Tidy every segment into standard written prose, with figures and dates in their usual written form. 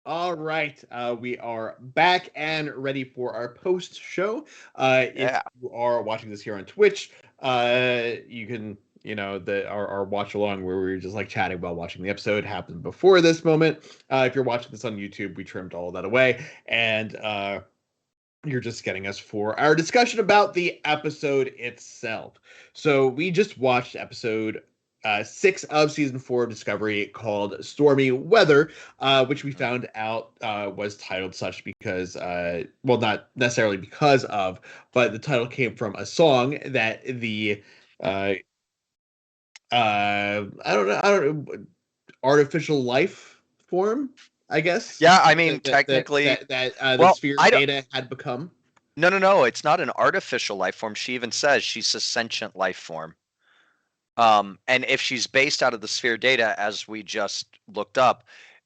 All right, we are back and ready for our post show. If Yeah. you are watching this here on Twitch, you can, our watch along where we were just like chatting while watching the episode happened before this moment. If you're watching this on YouTube, we trimmed all that away, and you're just getting us for our discussion about the episode itself. So we just watched episode 6 of season 4 of Discovery called Stormy Weather, which we found out was titled such because, well, not necessarily because of, but the title came from a song that the uh, I don't know, artificial life form, I guess, Yeah, I mean, that that that technically, that, that the well, sphere I don't. data had become. No. It's not an artificial life form. She even says she's a sentient life form. And if she's based out of the sphere data, as we just looked up,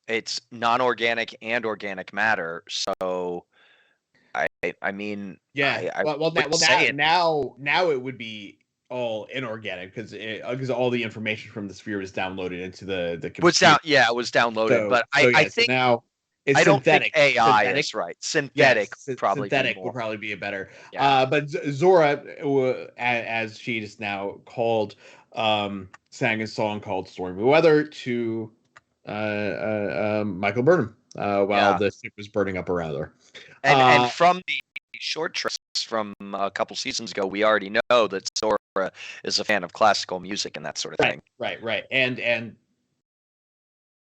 it's non-organic and organic matter. So, I mean, Yeah. I Well, would say it now it would be all inorganic because all the information from the sphere was downloaded into the was computer. it was downloaded, So but so I yeah. So think now it's I don't think synthetic. AI Synthetic. is right. Synthetic Yes, would probably be synthetic would more. probably be a better. Yeah. But Zora, as she is now called, sang a song called "Stormy Weather" to Michael Burnham while Yeah. the ship was burning up around her. And from the short tracks from a couple seasons ago, we already know that Sora is a fan of classical music and that sort of Right, thing. right, and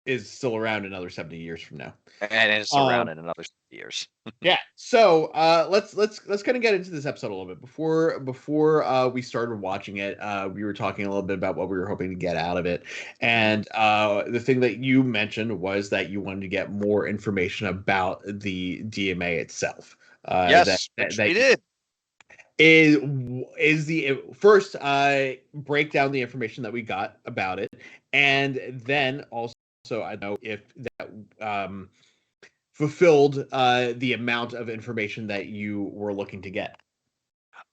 is still around another 70 years from now. And it's around in another years. Yeah. So let's kind of get into this episode a little bit. Before we started watching it, we were talking a little bit about what we were hoping to get out of it, and the thing that you mentioned was that you wanted to get more information about the DMA itself. Yes, which we did. Is the first break down the information that we got about it, and then also I know if that fulfilled the amount of information that you were looking to get.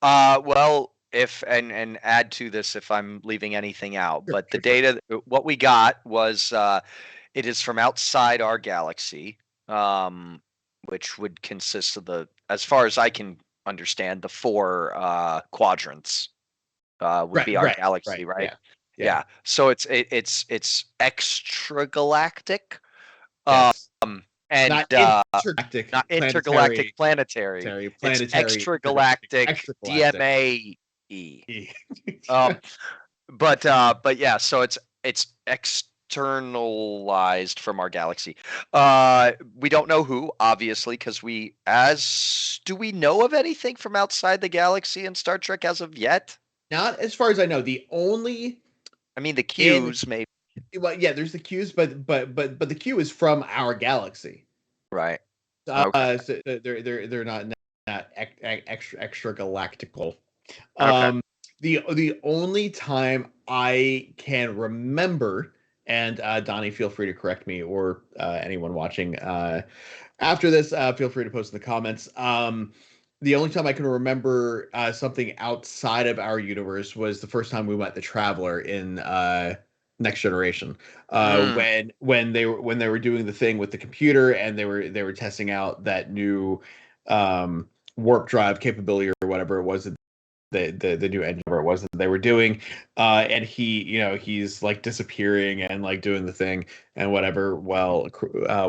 Well, if and add to this if I'm leaving anything out, Sure, but the sure, sure. data what we got was it is from outside our galaxy, which would consist of as far as I can understand, the four quadrants would Right, be our right, galaxy, right. right? Yeah, yeah. Yeah. So it's extragalactic, um, Yes. and Not intergalactic, not intergalactic planetary. It's extragalactic extragalactic. DMA. Um, but yeah, so it's externalized from our galaxy. We don't know who, obviously, because do we know of anything from outside the galaxy in Star Trek as of yet? Not as far as I know. The only I mean, the in Qs, maybe. well, yeah, there's the Qs, but the Q is from our galaxy. Right. Okay. So they're not extra galactical. Okay. The only time I can remember, and Donnie, feel free to correct me, or anyone watching after this, feel free to post in the comments. The only time I can remember something outside of our universe was the first time we met the Traveler in Next Generation. Mm, When they were doing the thing with the computer and they were testing out that new warp drive capability or whatever it was that the new engine whatever it was that they were doing, and he's like disappearing and like doing the thing and whatever while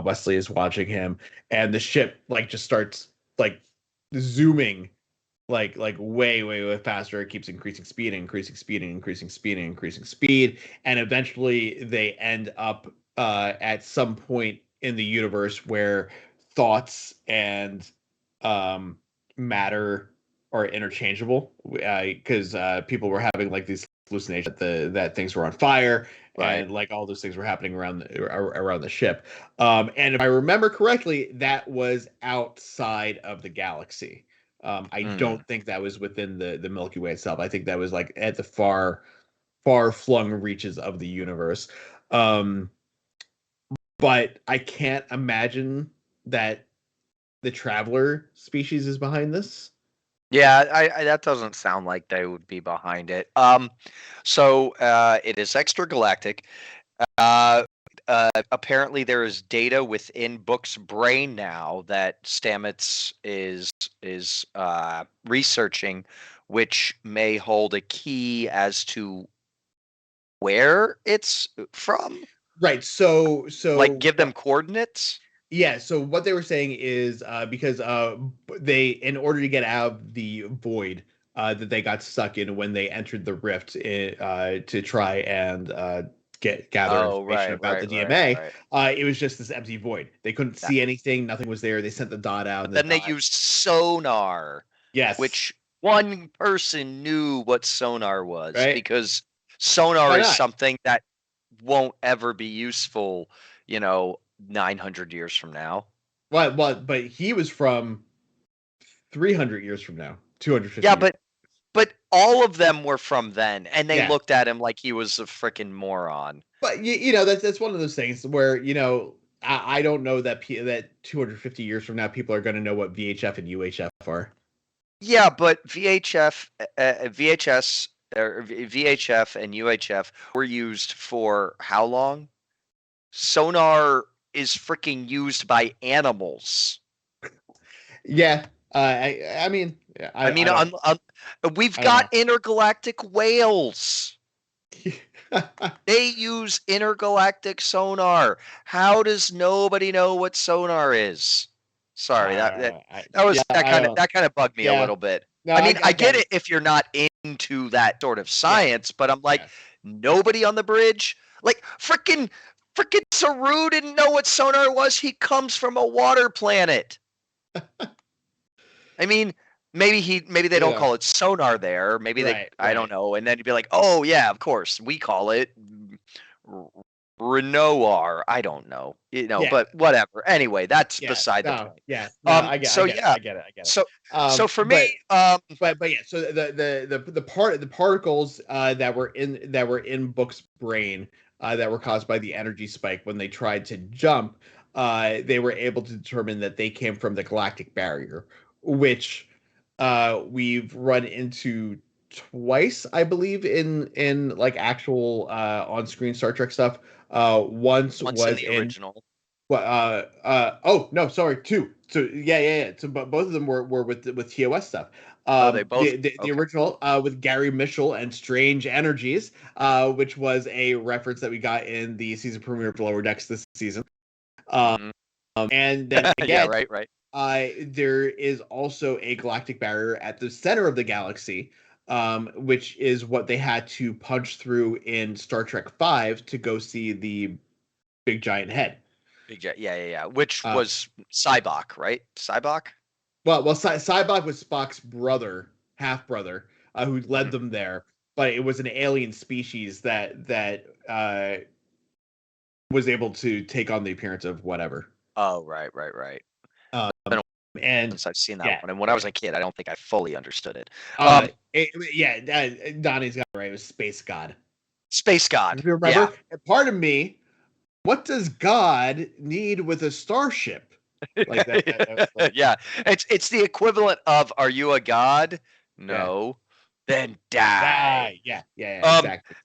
Wesley is watching him, and the ship like just starts like zooming like way faster. It keeps increasing speed and increasing speed and increasing speed and increasing speed, and eventually they end up at some point in the universe where thoughts and matter are interchangeable, because people were having like these hallucinations that things were on fire right. and like all those things were happening around the ship. And if I remember correctly, that was outside of the galaxy. I Mm. don't think that was within the Milky Way itself. I think that was like at the far flung reaches of the universe. Um, but I can't imagine that the Traveler species is behind this. Yeah, that doesn't sound like they would be behind it. So it is extragalactic. Uh, apparently there is data within Book's brain now that Stamets is researching, which may hold a key as to where it's from. Right. So Like, give them coordinates. yeah, so what they were saying is because they, in order to get out of the void that they got stuck in when they entered the rift to try and gather Oh, information right, about the right, right, DMA, right. it was just this empty void. They couldn't That- see anything, nothing was there. They sent the dot out, But and the then they dot. used sonar, Yes, which one person knew what sonar was, right. because sonar Why is not? something that won't ever be useful, 900 years from now. What? But he was from 300 years from now, 250 Yeah, years. but all of them were from then, and they Yeah. looked at him like he was a freaking moron. But that's one of those things where I don't know that that 250 years from now people are going to know what VHF and UHF are. Yeah, but VHS or VHF and UHF were used for how long? Sonar is freaking used by animals. Yeah, I mean, I mean, we've I don't got intergalactic whales. know. They use intergalactic sonar. How does nobody know what sonar is? Sorry, Yeah, I don't. that kind of bugged me a Yeah, little bit. no, I mean, I I get get it. it if you're not into that sort of Yes, science, but I'm like, yes. nobody on the bridge, like freaking Saru didn't know what sonar was. He comes from a water planet. I mean, maybe they don't Yeah, call it sonar there. Maybe right, I don't right. know. And then you'd be like, oh yeah, of course we call it Renoir. I don't know, Yeah, but whatever. Anyway, that's yeah. beside the No, point. yeah, no. I So get it. yeah, I get it. I get it. so for me, But yeah. So the particles that were in Book's brain that were caused by the energy spike when they tried to jump, they were able to determine that they came from the galactic barrier, which we've run into twice, I believe, in like actual on-screen Star Trek stuff. Once once in was the in original. oh no, sorry, two. So yeah. So but both of them were with TOS stuff. Oh, they both. The Okay. original with Gary Mitchell and Strange Energies, which was a reference that we got in the season premiere of Lower Decks this season. Um, Mhm. and then Yeah. again, Right. Right. there is also a galactic barrier at the center of the galaxy, which is what they had to punch through in Star Trek V to go see the big giant head. Big Jet. Yeah. Which Uh, was Cybok, right? Cybok. Cybok was Spock's brother, half brother, who led Mhm. them there. But it was an alien species that was able to take on the appearance of whatever. Oh, right. Um, Been a while and since I've seen that yeah, one, and when I was a kid, I don't think I fully understood it. yeah, Donnie's got it right. It was Space God. Space If God. you Yeah. remember, and part of me, what does God need with a starship? Like that was like, Yeah, it's the equivalent of, are you a god? yeah, No. Then die. yeah, Um exactly.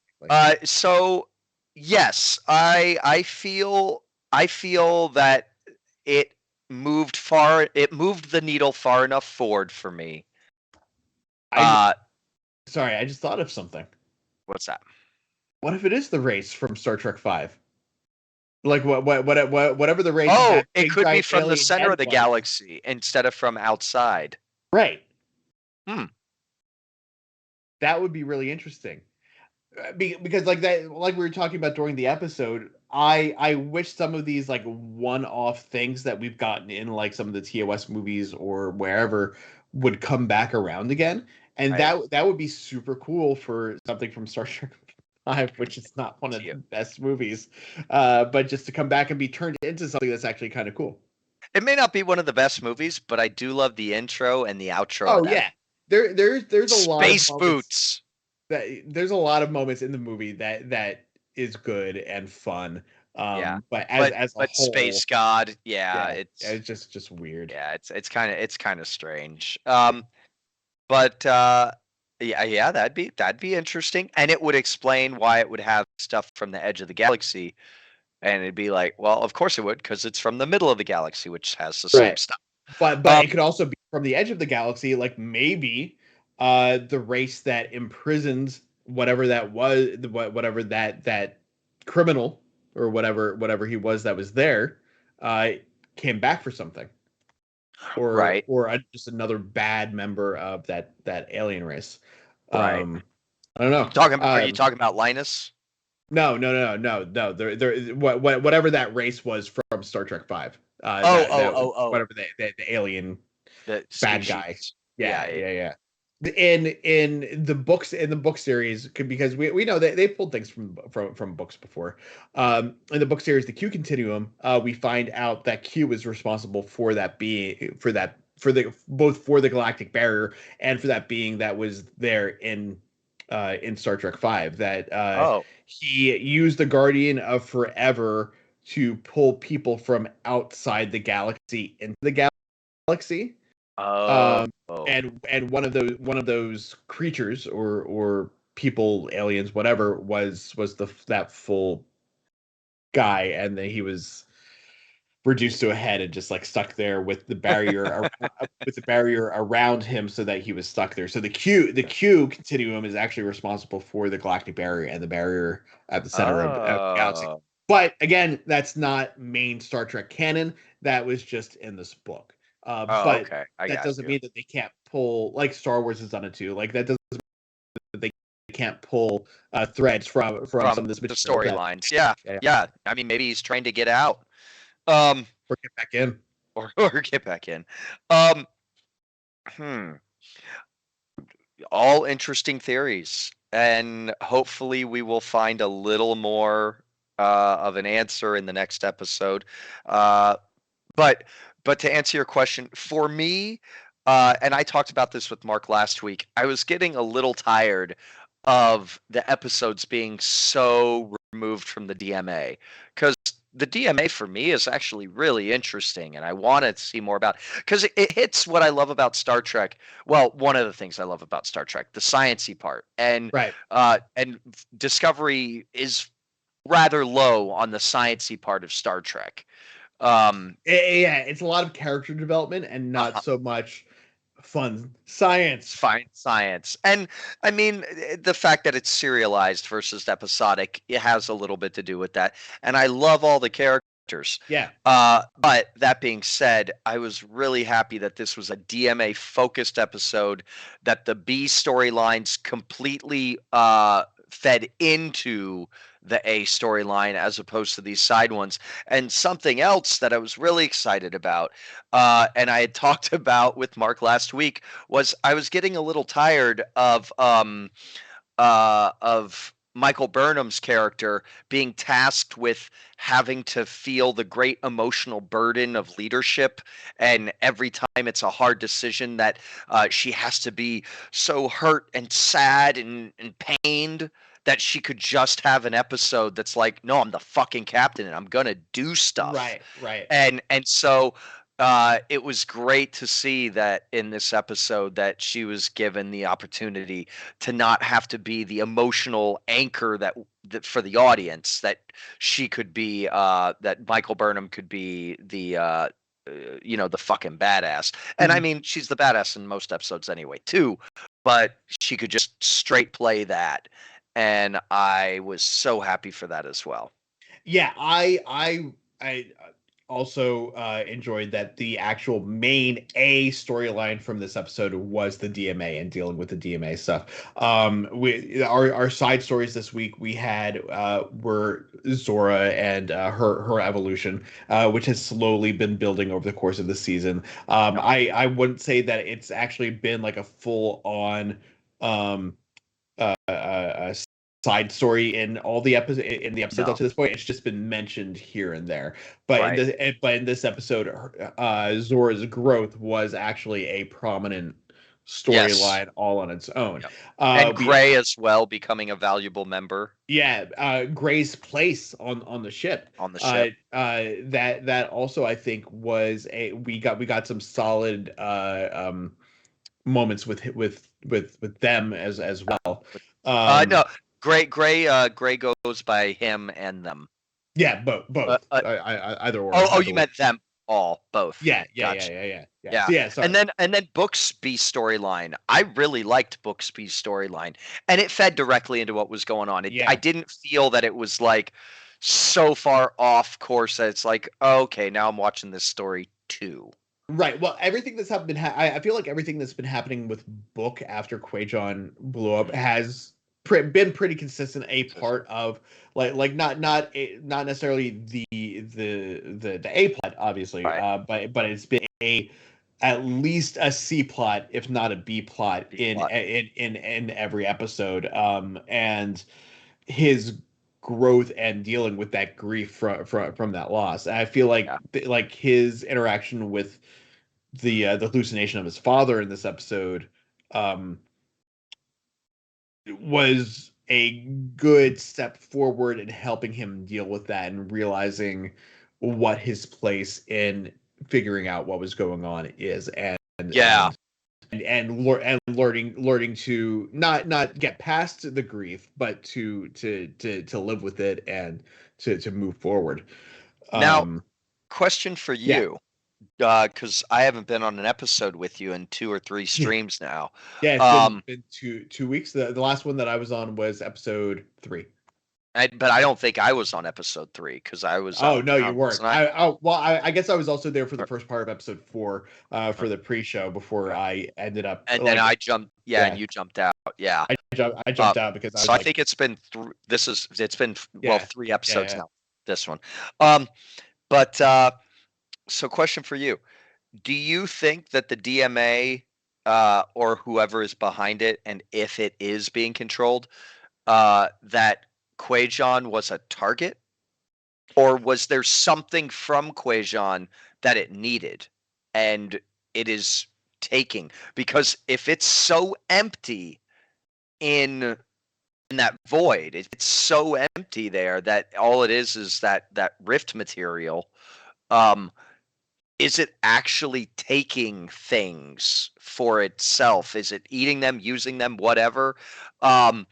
so yes, I feel that it it moved the needle far enough forward for me. I Uh sorry, I just thought of something. what's that? What if it is the race from Star Trek Five? Like whatever the race Oh, that it big could be giant from the alien center head of the was. galaxy instead of from outside. Right. Hmm. That would be really interesting. Because like that, like we were talking about during the episode, I wish some of these like one-off things that we've gotten in like some of the TOS movies or wherever would come back around again, and Right. that would be super cool for something from Star Trek Five, which is not one of the best movies, but just to come back and be turned into something that's actually kind of cool. It may not be one of the best movies, but I do love the intro and the outro of Oh that. yeah, there's a lot of Space moments boots. there's a lot of moments in the movie that is good and fun. Yeah. But But as a but whole, Space God, yeah, yeah, it's just weird. it's kind of strange. But yeah, that'd be interesting, and it would explain why it would have stuff from the edge of the galaxy And it'd be like, well, of course it would, because it's from the middle of the galaxy, which has the Right. same stuff. But Um, it could also be from the edge of the galaxy, like maybe the race that imprisons whatever that was, whatever that criminal or whatever he was that was there, uh, came back for something, right, just another bad member of that alien race. right. I don't know. Are you talking about Linus? No. There, whatever that race was from Star Trek Five. Oh. Whatever the alien The bad guy. species. Yeah, Yeah. In the book series, because we know they pulled things from books before. In the book series, the Q Continuum, we find out that Q is responsible for that being for the both for the galactic barrier and for that being that was there in Star Trek Five. That Oh. he used the Guardian of Forever to pull people from outside the galaxy into the galaxy. Oh. um and one of those creatures or people, aliens, whatever, was that full guy, and then he was reduced to a head and just like stuck there with the barrier with the barrier around him, so that he was stuck there. So the Q continuum is actually responsible for the galactic barrier and the barrier at the center of the galaxy. Oh. But again, that's not main Star Trek canon. That was just in this book. Oh, But okay. I that got doesn't you. mean that they can't pull, like Star Wars has done it too. Like that doesn't mean that they can't pull threads from some From of this the material that storylines. Yeah. yeah, Yeah. I mean, maybe he's trying to get out. Um, or get back in. or get back in. Um, hmm. All interesting theories, and hopefully we will find a little more of an answer in the next episode. Uh, but to answer your question, for me, and I talked about this with Mark last week, I was getting a little tired of the episodes being so removed from the DMA, because the DMA for me is actually really interesting, and I want to see more about, because it hits what I love about Star Trek. Well, one of the things I love about Star Trek, the sciencey part, Right. and Discovery is rather low on the sciencey part of Star Trek. Yeah, it's a lot of character development and not Uh-huh. so much fun science. Fine science. And I mean, the fact that it's serialized versus episodic, it has a little bit to do with that. And I love all the characters. Yeah. But that being said, I was really happy that this was a DMA focused episode, that the B storylines completely fed into the A storyline as opposed to these side ones. And something else that I was really excited about, and I had talked about with Mark last week, was I was getting a little tired of Michael Burnham's character being tasked with having to feel the great emotional burden of leadership, and every time it's a hard decision that she has to be so hurt and sad and pained that she could just have an episode that's like, no, I'm the fucking captain and I'm gonna do stuff. Right. And so it was great to see that in this episode that she was given the opportunity to not have to be the emotional anchor that for the audience, that she could be that Michael Burnham could be the fucking badass. And I Mhm. mean, she's the badass in most episodes anyway too, but she could just straight play that, and I was so happy for that as well. Yeah, I also enjoyed that the actual main A storyline from this episode was the DMA and dealing with the DMA stuff. We our side stories this week we had were Zora and her evolution, which has slowly been building over the course of the season. I wouldn't say that it's actually been like a full on um side story in all the episodes up No, to this point. It's just been mentioned here and there. But right. in this episode, Zora's growth was actually a prominent Yes. storyline all on its own. Yep. And We Gray as well, becoming a valuable member Yeah, Gray's place on the ship. on the ship. That also I think was we got some solid moments with them as well. No, Um, Gray goes by him and them. Yeah, both. Uh, uh, Either or, oh, I you believe. meant them all, both. Yeah, yeah, yeah, Gotcha. yeah, yeah, yeah. Yeah. So yeah, sorry. And then Booksby's storyline. I really liked Booksby's storyline, and it fed directly into what was going on. I Yeah. didn't feel that it was like so far off course that it's like, okay, now I'm watching this story too. Right. Well, everything that's happened, I feel like everything that's been happening with Book after Quajon blew up has been pretty consistent. A part of not necessarily the A plot, obviously, Right. but it's been at least a C plot, if not a B plot, Plot. in every episode. And his growth and dealing with that grief from that loss. And I feel like Yeah. like his interaction with the hallucination of his father in this episode um was a good step forward in helping him deal with that and realizing what his place in figuring out what was going on is Yeah. and learning to not get past the grief but to live with it and to move forward. Now, um question for yeah. you, because I haven't been on an episode with you in 2 or 3 streams now. Yeah, it's Um, been 2 weeks. The last one that I was on was episode 3. but I don't think I was on episode 3 because I was out Oh of no, you town, weren't. wasn't I? I guess I was also there for the Or- first part of episode 4, or- for the pre-show before okay. I ended up And then like, I jumped, yeah, and yeah, you jumped out, yeah. I Uh, jumped out because I so was I like, think it's been it's been well yeah, 3 yeah, episodes yeah. now. This one, um, but so question for you: do you think that the DMA or whoever is behind it, and if it is being controlled, that Quajon was a target, or was there something from Quajon that it needed, and it is taking? Because if it's so empty in that void, it's so empty there that all it is that rift material. Um, is it actually taking things for itself? Is it eating them, using them, whatever? Um,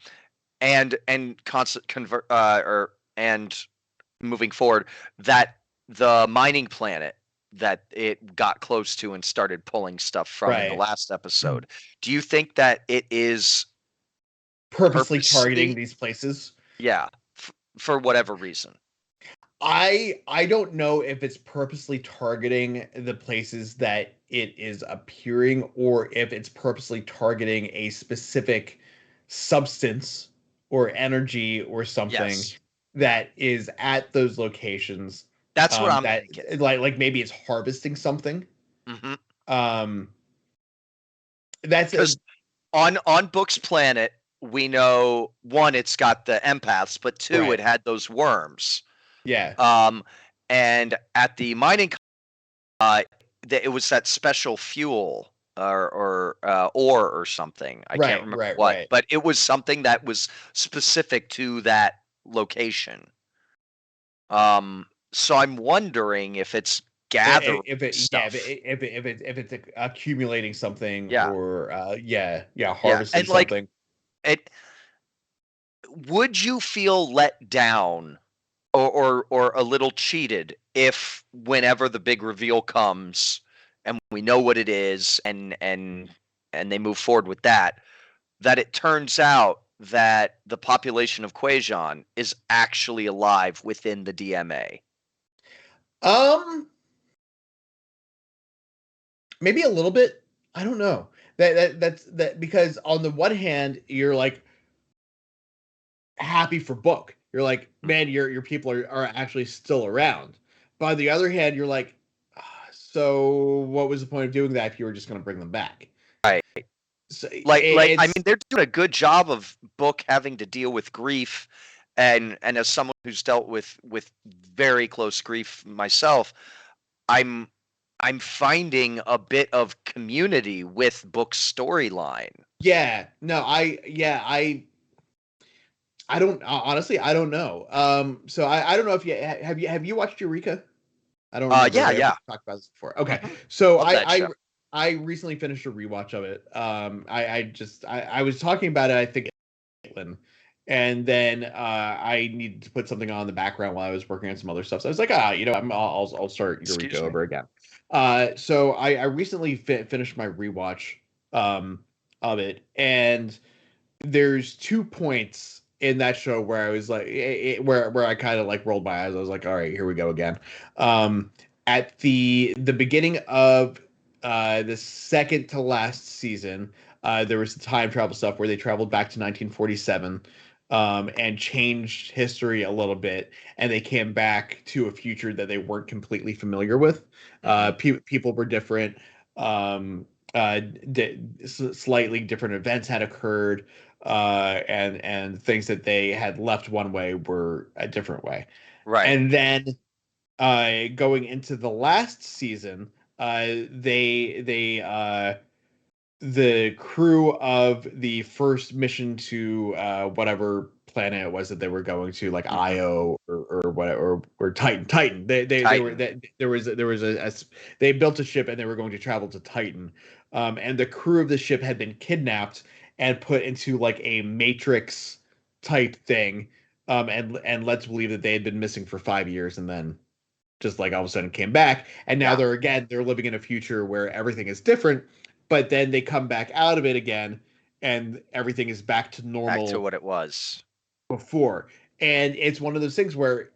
and constant convert or and moving forward, that the mining planet that it got close to and started pulling stuff from in the Right. last episode. Do you think that it is Purposely targeting purposely? these places. Yeah, for whatever reason. I don't know if it's purposely targeting the places that it is appearing or if it's purposely targeting a specific substance or energy or something Yes. that is at those locations. That's what I'm That thinking. like maybe it's harvesting something. Mhm. Um, that's a 'Cause on Book's planet, we know, 1, it's got the empaths, but 2, it right. had those worms. Yeah. Um, and at the mining uh, it was that special fuel or ore or something. I can't Right. remember Right. what, Right. but it was something that was specific to that location. So I'm wondering if it's gathering If it yeah stuff. if it's accumulating something Yeah, or yeah yeah, harvesting and like something. it. Would you feel let down or a little cheated if whenever the big reveal comes and we know what it is and they move forward with that, that it turns out that the population of Quajon is actually alive within the DMA? Um, maybe a little bit. I don't know. That's because on the one hand, you're like happy for Book. You're like, man, your people are actually still around. By the other hand, you're like, so what was the point of doing that if you were just going to bring them back? Right. So Like I it's mean they're doing a good job of Book having to deal with grief, and as someone who's dealt with very close grief myself, I'm I'm finding a bit of community with Book's storyline. yeah, no, I don't honestly I don't know. So I don't know if you have you watched Eureka? I don't remember if Yeah, I ever yeah. talked about this before. Okay, Mhm. so Love that show. I recently finished a rewatch of it. I was talking about it. I think Caitlin, and then I needed to put something on in the background while I was working on some other stuff. So I was like, I'll start Eureka over again. So I recently finished my rewatch of it, and there's 2 points in that show where I was like, where I kind of like rolled my eyes. I was like, all right, here we go again. At the beginning of the second to last season, there was the time travel stuff where they traveled back to 1947 and changed history a little bit, and they came back to a future that they weren't completely familiar with. People were different. Um, Slightly different events had occurred, and things that they had left one way were a different way. Right. And then going into the last season, the crew of the first mission to whatever planet it was that they were going to, like Io or whatever, or Titan. There was they built a ship and they were going to travel to Titan, and the crew of the ship had been kidnapped and put into like a Matrix type thing, and let's believe that they had been missing for 5 years and then just like all of a sudden came back, and now they're living in a future where everything is different, but then they come back out of it again and everything is back to normal, back to what it was before. And it's one of those things where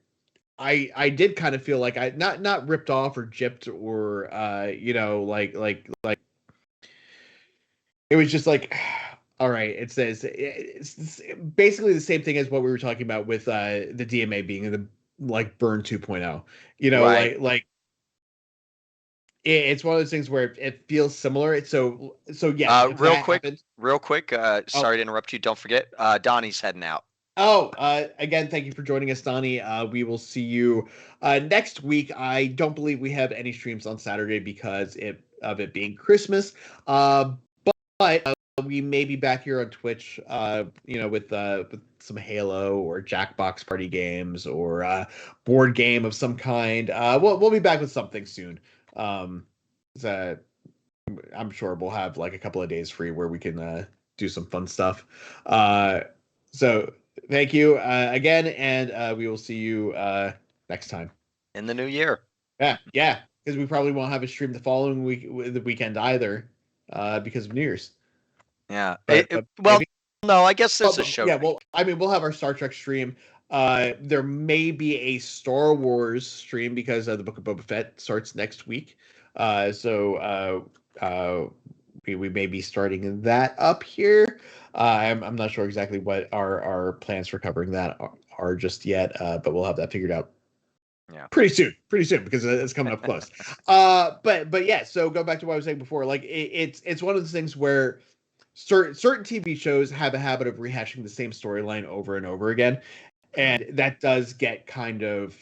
I did kind of feel like I not ripped off or gypped or like it was just like all right, it says it's basically the same thing as what we were talking about with the DMA being in the like Burn 2.0. Right. Like it's one of those things where it feels similar. So yes, if real that quick happens. Sorry to interrupt you, don't forget Donnie's heading out. Again, thank you for joining us, Donnie. We will see you next week. I don't believe we have any streams on Saturday because of it being Christmas. But we may be back here on Twitch, with some Halo or Jackbox party games or board game of some kind. We'll be back with something soon. So I'm sure we'll have like a couple of days free where we can do some fun stuff. So thank you again, and we will see you next time in the new year. Yeah, because we probably won't have a stream the following week, the weekend either, because of New Year's. Yeah. But no, I guess there's a show. Yeah, well, I mean, we'll have our Star Trek stream. There may be a Star Wars stream because the Book of Boba Fett starts next week. We may be starting that up here. I'm not sure exactly what our plans for covering that are just yet, but we'll have that figured out. Yeah, pretty soon because it's coming up close. But yeah, so go back to what I was saying before. Like it's one of those things where certain TV shows have a habit of rehashing the same storyline over and over again, and that does get kind of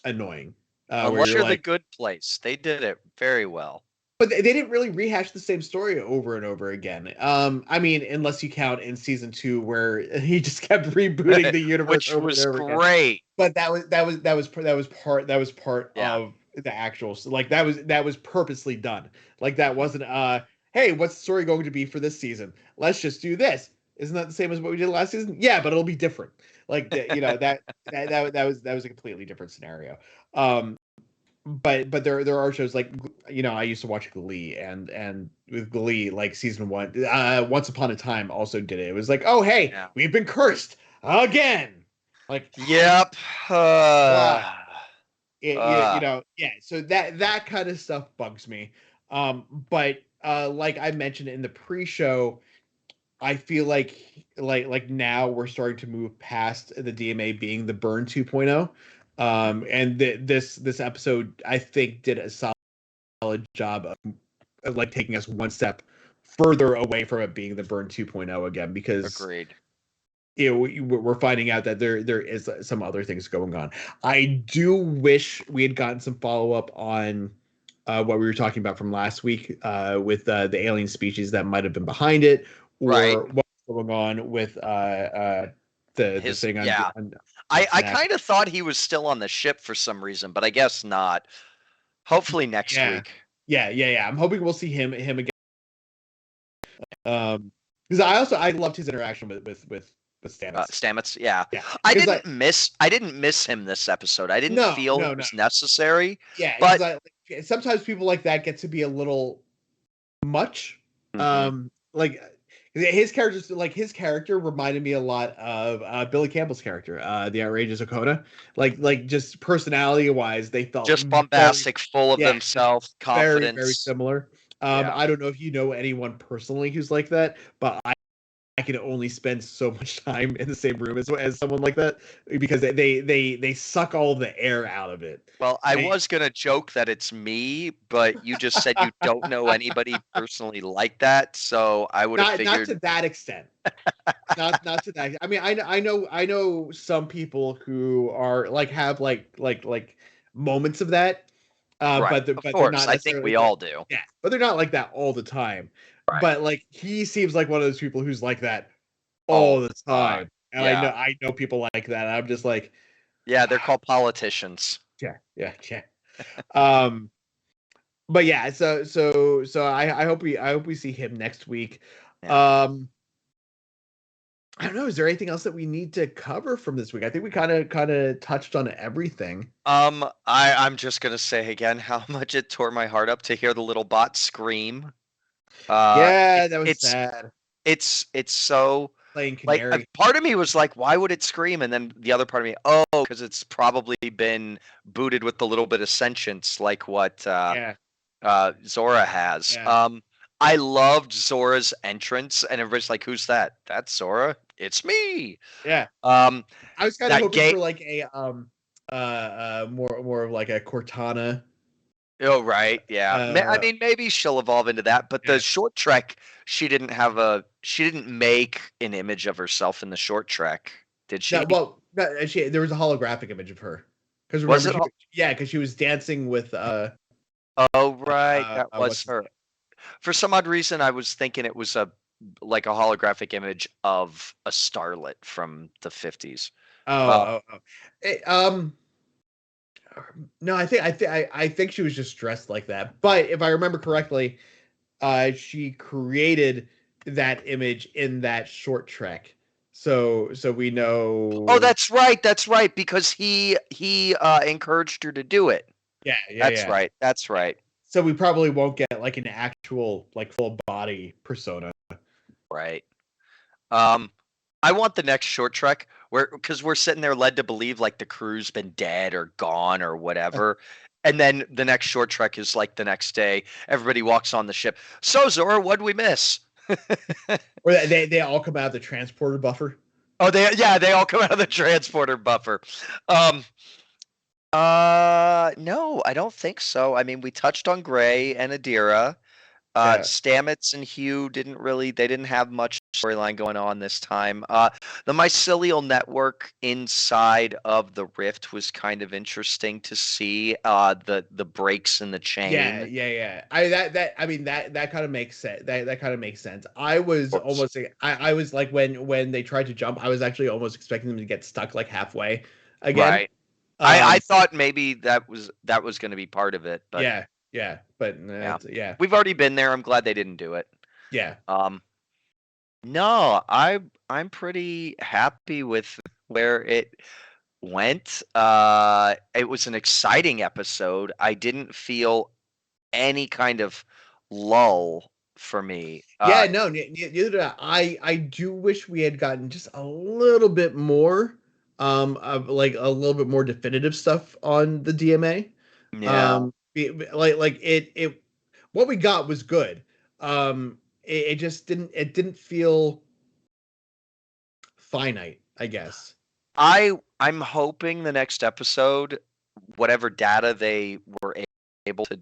annoying. Unless you're like, The Good Place, they did it very well. But they didn't really rehash the same story over and over again. I mean, unless you count in season 2 where he just kept rebooting the universe, which over was and over great. Again. But that was part of the actual, like that was purposely done. Like that wasn't hey, what's the story going to be for this season? Let's just do this. Isn't that the same as what we did last season? Yeah, but it'll be different. Like that was a completely different scenario. But there are shows like, I used to watch Glee, and with Glee, like season 1, Once Upon a Time also did it. It was like, oh hey, we've been cursed again. Like, yep. yeah. So that kind of stuff bugs me. But like I mentioned in the pre-show, I feel like now we're starting to move past the DMA being the Burn 2.0. And this episode, I think, did a solid job of like taking us one step further away from it being the Burn 2.0 again, because agreed. We're finding out that there is some other things going on. I do wish we had gotten some follow up on what we were talking about from last week with the alien species that might have been behind it, or what's going on with the thing on I kind of thought he was still on the ship for some reason, but I guess not. Hopefully next week. Yeah. I'm hoping we'll see him again. Because I loved his interaction with Stamets. Stamets, yeah. Yeah, I 'cause didn't miss him this episode. I didn't feel it was necessary. Yeah, but because sometimes people like that get to be a little much. Like his character reminded me a lot of Billy Campbell's character, the outrageous Okona. Like just personality wise, they felt just very, bombastic, full of yeah, themselves, very, very confidence. similar. Yeah. I don't know if you know anyone personally who's like that, but I can only spend so much time in the same room as someone like that because they suck all the air out of it. Well, I was gonna joke that it's me, but you just said you don't know anybody personally like that, so I would have Not figured. to that extent. Not to that. I mean, I know some people who are like have like moments of that, Right, but of they're course. not I think necessarily we all do. yeah, but they're not like that all the time. Right. But like he seems like one of those people who's like that All all the the time. time, and Yeah. I know people like that. And I'm just like, Yeah, they're called politicians. yeah. Um, but yeah, so I hope we see him next week. Yeah. I don't know. Is there anything else that we need to cover from this week? I think we kind of touched on everything. I'm just gonna say again how much it tore my heart up to hear the little bot scream. Yeah, that was sad. It's so Playing like Canary. part of me was like, why would it scream? And then the other part of me, because it's probably been booted with a little bit of sentience, like what Yeah, Zora has. yeah, I loved Zora's entrance, and everybody's like, "Who's that?" That's Zora. It's me. yeah. Um, I was kind of that hoping game. for like a more of like a Cortana. Oh, right. Yeah. I Uh, mean, maybe she'll evolve into that, but the yeah. short trek, she didn't make an image of herself in the short trek, did she? No, well, no, there was a holographic image of her because Was remember it? because she was dancing with Oh, right. That was what's his her. name? For some odd reason, I was thinking it was like a holographic image of a starlet from the 50s. Uh, It, no, I think she was just dressed like that. But if I remember correctly, she created that image in that short trek. So we oh, know. that's right. That's right. Because he encouraged her to do it. That's Yeah. right. That's right. So we probably won't get like an actual like full body persona. Right. Um, I want the next short trek where because we're sitting there led to believe like the crew's been dead or gone or whatever. And then the next short trek is like the next day. Everybody walks on the ship. So Zora, what'd we miss? Or they all come out of the transporter buffer. Oh, they all come out of the transporter buffer. Um, no, I don't think so. I mean, we touched on Gray and Adira. Yeah. Stamets and Hugh they didn't have much storyline going on this time. The mycelial network inside of the rift was kind of interesting to see. The breaks in the chain. Yeah. I mean that kind of makes sense. That kind of makes sense. I was Of course. almost I was like when they tried to jump, I was actually almost expecting them to get stuck like halfway again. Right. I thought maybe that was going to be part of it, but yeah, but yeah, yeah, we've already been there. I'm glad they didn't do it. yeah. Um, no, I'm pretty happy with where it went. It was an exciting episode. I didn't feel any kind of lull for me. Yeah, no, neither did I. I do wish we had gotten just a little bit more, of like a little bit more definitive stuff on the DMA. Yeah. Like it, what we got was good. It just didn't feel finite, I guess. I'm hoping the next episode, whatever data they were able to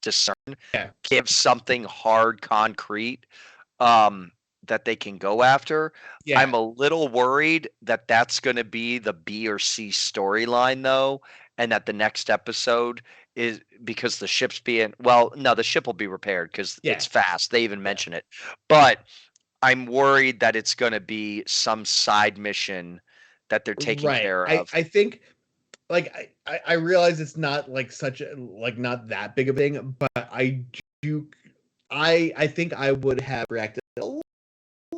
discern, Yeah, give something hard, concrete, um, that they can go after. I'm yeah, a little worried that that's going to be the B or C storyline, though, and that the next episode is because the ship's being no, the ship will be repaired because yeah, it's fast. They even yeah. mention it, but I'm worried that it's going to be some side mission that they're taking Right. care of. I think like I realize it's not like such a like not that big of a thing, but I do I think I would have reacted a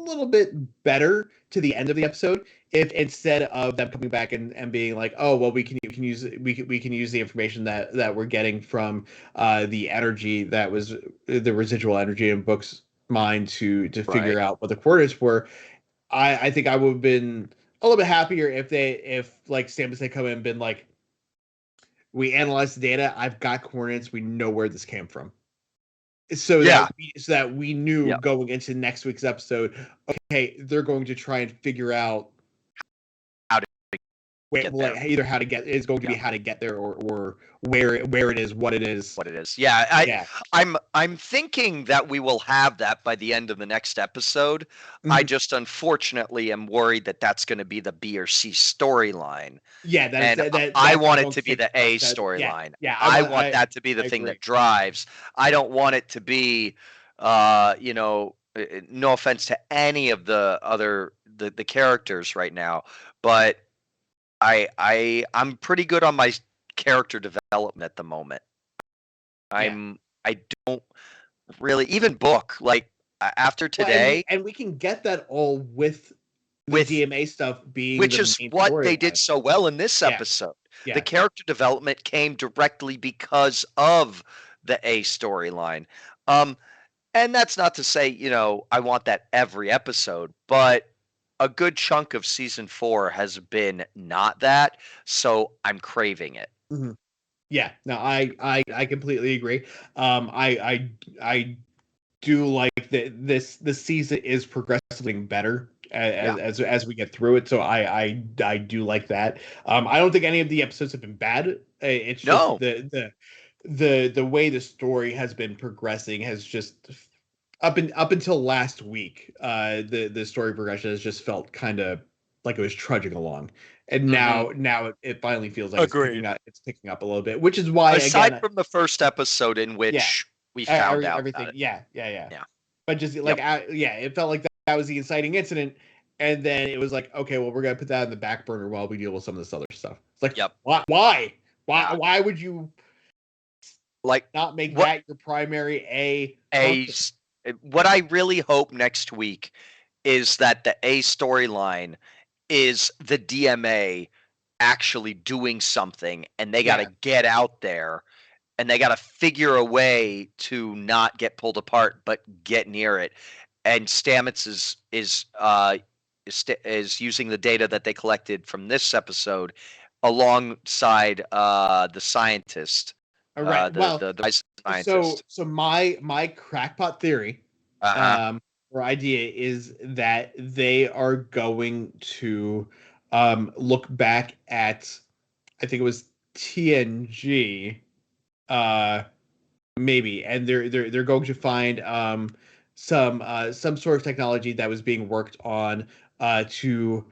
little bit better to the end of the episode if instead of them coming back and being like, oh well, we can use the information that we're getting from the energy that was the residual energy in Book's mind to figure out what the coordinates were. I think I would have been a little bit happier if like Stamets had come in and been like, we analyzed the data, I've got coordinates, we know where this came from. So that we knew going into next week's episode, okay, they're going to try and figure out how to either how to get is going to be how to get there or where it is, what it is. I'm thinking that we will have that by the end of the next episode. Mm-hmm. I just unfortunately am worried that that's going to be the B or C storyline. Yeah, I want it to be the A storyline. Yeah, I want that to be the thing that drives. I don't want it to be, no offense to any of the other the characters right now, but I'm pretty good on my character development at the moment. I don't really, even Book, like after today, and we can get that all with DMA stuff being, which is what they did so well in this episode. Yeah. The character development came directly because of the A storyline. And that's not to say, I want that every episode, but a good chunk of season 4 has been not that, so I'm craving it. Mm-hmm. Yeah, no, I completely agree. I do like that this season is progressively better as we get through it. So I do like that. I don't think any of the episodes have been bad. It's just the way the story has been progressing has just up until last week. The story progression has just felt kind of like it was trudging along. And now it finally feels like it's picking up a little bit, which is why, aside from the first episode in which we found out everything. Yeah. But just like, it felt like that was the inciting incident. And then it was like, okay, well, we're going to put that in the back burner while we deal with some of this other stuff. It's like, why would you not make that your primary A? What I really hope next week is that the A storyline is the DMA actually doing something, and they got to get out there and they got to figure a way to not get pulled apart, but get near it. And Stamets is using the data that they collected from this episode alongside the scientist. Right. The scientist. So my crackpot theory, or idea is that they are going to look back at, I think it was TNG, maybe, and they're going to find some sort of technology that was being worked on to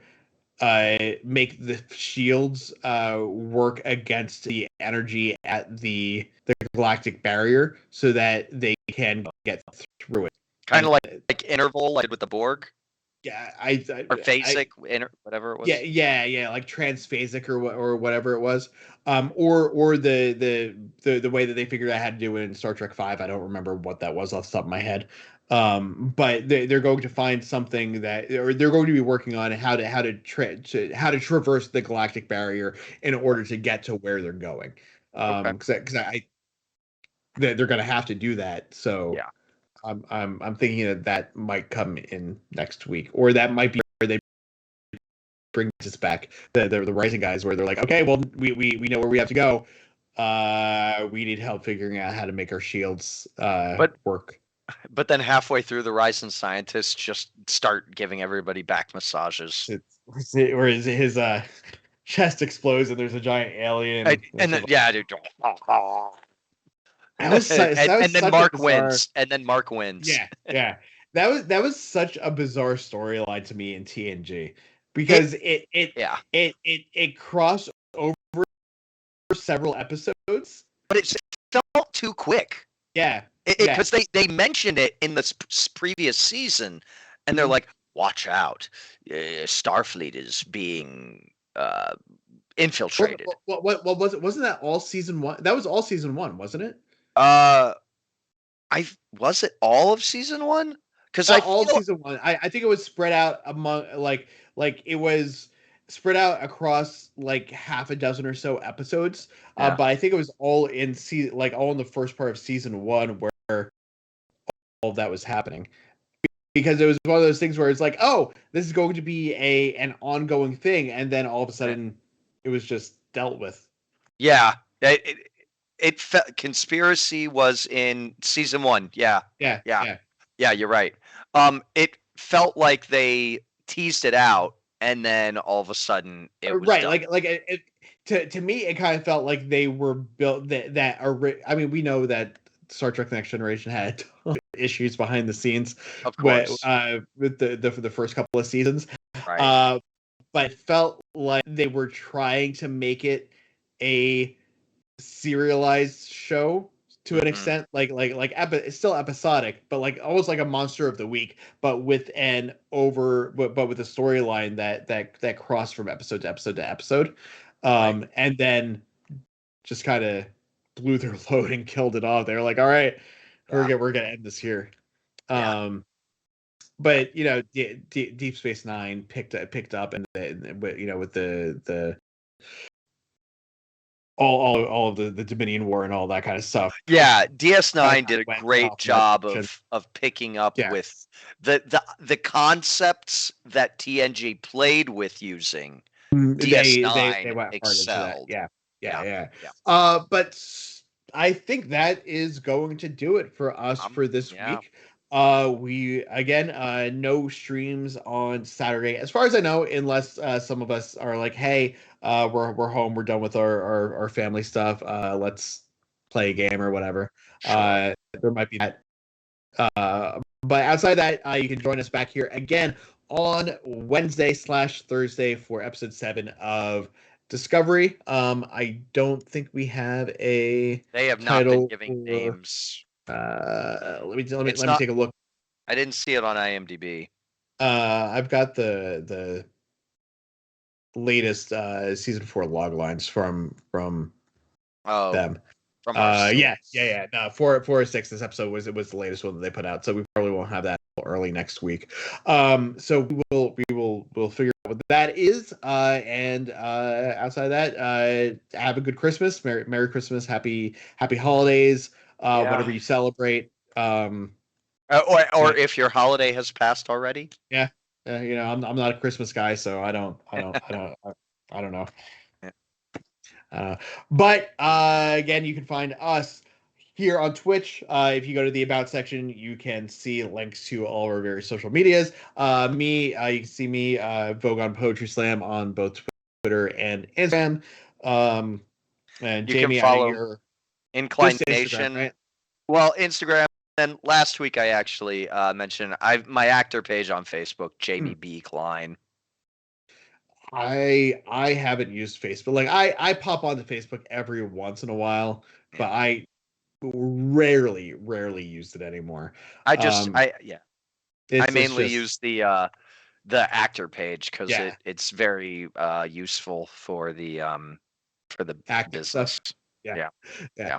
make the shields work against the energy at the galactic barrier, so that they can get through it. Kind of like interval, like with the Borg. Yeah, or phasic, whatever it was. Yeah, like transphasic or whatever it was. Or the way that they figured out how to do it in Star Trek V. I don't remember what that was off the top of my head. But they're going to find something or they're going to be working on how to traverse the galactic barrier in order to get to where they're going. Because they're going to have to do that. So yeah. I'm thinking that might come in next week, or that might be where they bring this back, the Rising guys, where they're like, okay, well, we know where we have to go. We need help figuring out how to make our shields work. But then halfway through, the Rising scientists just start giving everybody back massages. Or his chest explodes and there's a giant alien. Dude. And then Mark wins. Yeah. That was such a bizarre storyline to me in TNG, because it crossed over several episodes, but it felt too quick. Yeah, because they mentioned it in the previous season, and they're like, "Watch out, Starfleet is being infiltrated." What was it? Wasn't that all season 1? That was all season 1, wasn't it? Was it all of season 1? Because I all of feel season one. I think it was spread out among like it was spread out across like half a dozen or so episodes. yeah. But I think it was all in all in the first part of season one where all of that was happening. Because it was one of those things where it's like, oh, this is going to be an ongoing thing, and then all of a sudden it was just dealt with. Yeah. Conspiracy was in season 1. Yeah. Yeah, Yeah. yeah. Yeah, you're right. It felt like they teased it out, and then all of a sudden it was Right, done. to me, it kind of felt like they were built that are. I mean, we know that Star Trek: The Next Generation had issues behind the scenes Of course. with the first couple of seasons, Right. but it felt like they were trying to make it a serialized show to an Mhm. extent, it's still episodic, but like almost like a monster of the week, but with a storyline that crossed from episode to episode to episode, Right. and then just kind of blew their load and killed it off. They're like, all right, Yeah. we're gonna end this here. Yeah. But Deep Space Nine picked up, and with the all of the Dominion War and all that kind of stuff. Yeah, Kind DS9 did a of went great off in that job direction. of picking up Yeah. with the concepts that TNG played with using. They DS9 went hard into that. excelled. Yeah. Yeah. Yeah. Yeah. But I think that is going to do it for us for this Yeah. week. We again no streams on Saturday, as far as I know, unless some of us are like, hey, we're home, we're done with our family stuff. Let's play a game or whatever. Sure. There might be that. But outside that, you can join us back here again on Wednesday/Thursday for episode 7 of Discovery. I don't think we have a They have not been title giving for. names. Let me take a look. I didn't see it on IMDb. I've got the latest season 4 log lines from Oh, them. from our Yeah. No, 4 or 6. This episode was the latest one that they put out, so we probably won't have that early next week. So we'll figure out what that is. And outside of that, have a good Christmas, Merry Christmas, Happy Holidays, whatever you celebrate. Or if your holiday has passed already. Yeah. I'm not a Christmas guy, so I don't know. But again, you can find us here on Twitch. If you go to the About section, you can see links to all of our various social medias. You can see me, Vogue on Poetry Slam on both Twitter and Instagram. And You Jamie, can follow you're Incline just Instagram, Nation. right? Well, Instagram. And last week I actually mentioned my actor page on Facebook, Jamie B. Klein. I haven't used Facebook. Like I pop onto Facebook every once in a while, but I rarely used it anymore. I mainly Just use the actor page because Yeah. it's very useful for the acting business. stuff. Yeah. Yeah.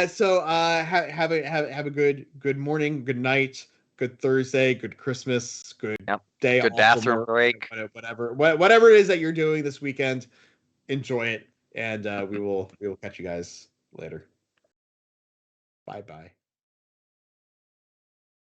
So have a good morning, good night, good Thursday, good Christmas, good day Good off bathroom from work, break. whatever it is that you're doing this weekend. Enjoy it, and we will catch you guys later. Bye.